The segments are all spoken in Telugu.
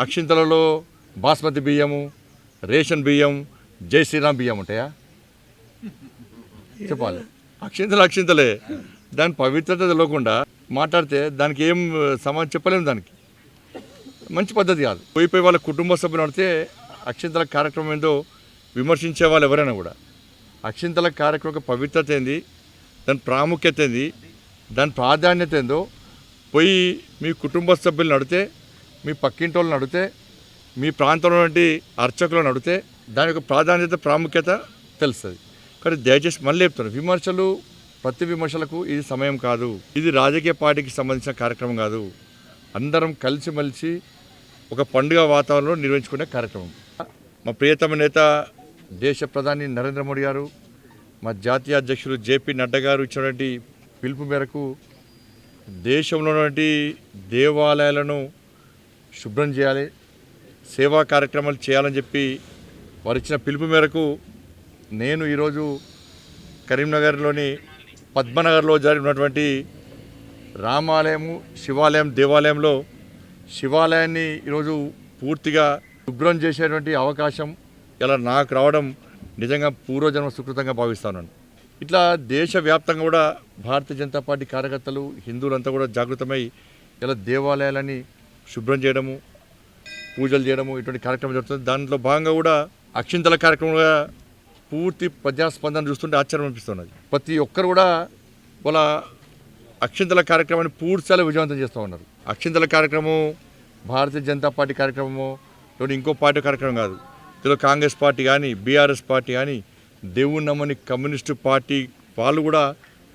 అక్షింతలలో బాస్మతి బియ్యము, రేషన్ బియ్యం, జై శ్రీరామ్ బియ్యం ఉంటాయా? చెప్పాలి. అక్షింతలే. దాని పవిత్రత తెలియకుండా మాట్లాడితే దానికి ఏం సమాధానం చెప్పలేము. దానికి మంచి పద్ధతి కాదు. పోయిపోయి వాళ్ళ కుటుంబ సభ్యులు నడితే అక్షింతల కార్యక్రమం ఏందో విమర్శించే వాళ్ళు ఎవరైనా కూడా అక్షింతల కార్యక్రమం యొక్క పవిత్రత ఏంది, దాని ప్రాముఖ్యత ఏంది, దాని ప్రాధాన్యత ఏందో పోయి మీ కుటుంబ సభ్యులు నడితే, మీ పక్కింటి వాళ్ళు నడితే, మీ ప్రాంతంలో నుండి అర్చకులు నడితే దాని యొక్క ప్రాధాన్యత ప్రాముఖ్యత తెలుస్తుంది. కానీ దయచేసి మళ్ళీ చెప్తాను, ప్రతి విమర్శలకు ఇది సమయం కాదు. ఇది రాజకీయ పార్టీకి సంబంధించిన కార్యక్రమం కాదు. అందరం కలిసిమెలిసి ఒక పండుగ వాతావరణంలో నిర్వహించుకునే కార్యక్రమం. మా ప్రియతమ నేత దేశ ప్రధాని నరేంద్ర మోడీ గారు, మా జాతీయ అధ్యక్షులు జేపీ నడ్డా గారు ఇచ్చినటువంటి పిలుపు మేరకు దేశంలో ఉన్నటువంటి దేవాలయాలను శుభ్రం చేయాలి, సేవా కార్యక్రమాలు చేయాలని చెప్పి వారు ఇచ్చిన పిలుపు మేరకు నేను ఈరోజు కరీంనగర్లోని పద్మనగర్లో జరిగినటువంటి రామాలయము, శివాలయం, దేవాలయంలో శివాలయాన్ని ఈరోజు పూర్తిగా శుభ్రం చేసేటువంటి అవకాశం ఇలా నాకు రావడం నిజంగా పూర్వజన్మ సుకృతంగా భావిస్తాను. ఇట్లా దేశవ్యాప్తంగా కూడా భారతీయ జనతా పార్టీ కార్యకర్తలు, హిందువులంతా కూడా జాగృతమై ఇలా దేవాలయాలని శుభ్రం చేయడము, పూజలు చేయడము ఇటువంటి కార్యక్రమం జరుగుతుంది. దాంట్లో భాగంగా కూడా అక్షింతల కార్యక్రమంగా పూర్తి ప్రజాస్పందన చూస్తుంటే ఆశ్చర్యం అనిపిస్తున్నది. ప్రతి ఒక్కరు కూడా వాళ్ళ అక్షింతల కార్యక్రమాన్ని పూర్తిస్థాయిలో విజయవంతం చేస్తూ ఉన్నారు. అక్షింతల కార్యక్రమం భారతీయ జనతా పార్టీ కార్యక్రమము, లేదా ఇంకో పార్టీ కార్యక్రమం కాదు. ఇందులో కాంగ్రెస్ పార్టీ కానీ, బీఆర్ఎస్ పార్టీ కానీ, దేవుని నమ్మని కమ్యూనిస్టు పార్టీ వాళ్ళు కూడా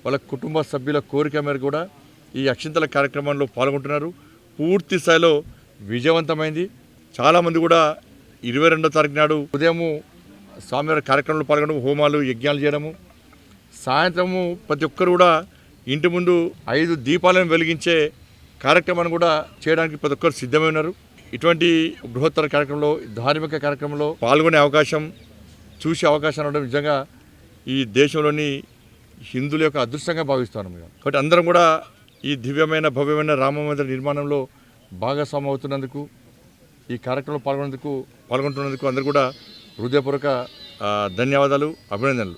వాళ్ళ కుటుంబ సభ్యుల కోరిక మేరకు కూడా ఈ అక్షింతల కార్యక్రమంలో పాల్గొంటున్నారు. పూర్తి స్థాయిలో విజయవంతమైంది. చాలామంది కూడా 22వ తారీఖు నాడు ఉదయము స్వామివారి కార్యక్రమంలో పాల్గొనడం, హోమాలు, యజ్ఞాలు చేయడము, సాయంత్రము ప్రతి ఒక్కరు కూడా ఇంటి ముందు 5 దీపాలను వెలిగించే కార్యక్రమాన్ని కూడా చేయడానికి ప్రతి ఒక్కరు సిద్ధమై ఉన్నారు. ఇటువంటి బృహత్తర కార్యక్రమంలో, ధార్మిక కార్యక్రమంలో పాల్గొనే అవకాశం, చూసే అవకాశం ఉండడం నిజంగా ఈ దేశంలోని హిందువుల యొక్క అదృష్టంగా భావిస్తున్నాం. కాబట్టి అందరం కూడా ఈ దివ్యమైన భవ్యమైన రామ మందిర నిర్మాణంలో భాగస్వామి అవుతున్నందుకు, ఈ కార్యక్రమంలో పాల్గొంటున్నందుకు అందరూ కూడా హృదయపూర్వక ధన్యవాదాలు, అభినందనలు.